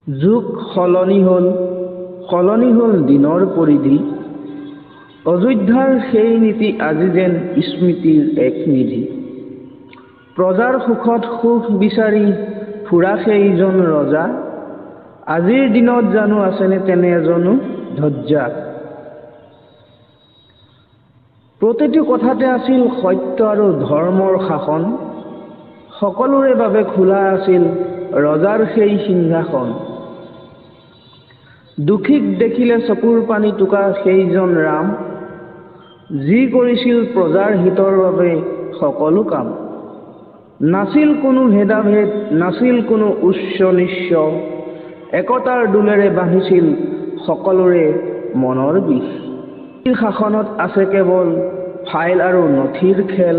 যুগ সলনি হ'ল দিনৰ পৰিধি। অযোধ্যাৰ সেই নীতি আজি যেন স্মৃতিৰ এক নিধি। প্ৰজাৰ সুখত সুখ বিচাৰি ফুৰা সেইজন ৰজা, আজিৰ দিনত জানো আছেনে তেনে এজনো ধৈৰ্যা। প্ৰতিটো কথাতে আছিল সত্য আৰু ধৰ্মৰ শাসন, সকলোৰে বাবে খোলা আছিল ৰজাৰ সেই সিংহাসন। দুখীক দেখিলে চকুৰ পানী টোকা সেইজন ৰাম, যি কৰিছিল প্ৰজাৰ হিতৰ বাবে সকলো কাম। নাছিল কোনো ভেদাভেদ, নাছিল কোনো উচ্চ নিচ্চ, একতাৰ দোলেৰে বান্ধিছিল সকলোৰে মনৰ বিষ। শাসনত আছে কেৱল ফাইল আৰু নথিৰ খেল,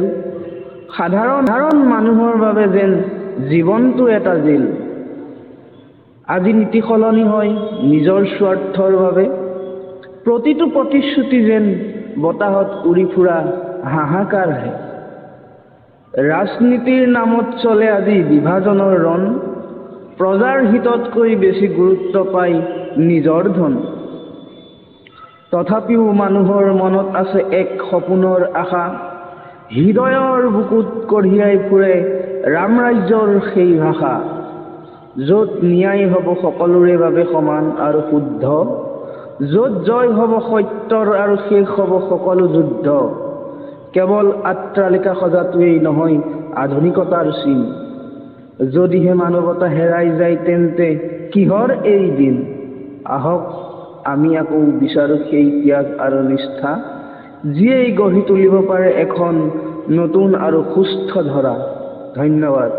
সাধাৰণ মানুহৰ বাবে যেন জীৱনটো এটা জেল। আজি নীতি সলনি হয় নিজৰ স্বাৰ্থৰ বাবে, প্ৰতিটো প্ৰতিশ্ৰুতি যেন বতাহত উৰি ফুৰা হাহাকাৰহে। ৰাজনীতিৰ নামত চলে আজি বিভাজনৰ ৰণ, প্ৰজাৰ হিততকৈ বেছি গুৰুত্ব পায় নিজৰ ধন। তথাপিও মানুহৰ মনত আছে এক সপোনৰ আশা, হৃদয়ৰ বুকুত কঢ়িয়াই ফুৰে ৰাম ৰাজ্যৰ সেই ভাষা। য'ত ন্যায় হ'ব সকলোৰে বাবে সমান আৰু শুদ্ধ, য'ত জয় হ'ব সত্যৰ আৰু শেষ হ'ব সকলো যুদ্ধ। কেৱল আত্ৰালিকা সজাটোৱেই নহয় আধুনিকতাৰ চিন, যদিহে মানৱতা হেৰাই যায় তেন্তে কিহৰ এই দিন। আহক আমি আকৌ বিচাৰো সেই ত্যাগ আৰু নিষ্ঠা, যিয়েই গঢ়ি তুলিব পাৰে এখন নতুন আৰু সুস্থ ধৰা। ধন্যবাদ।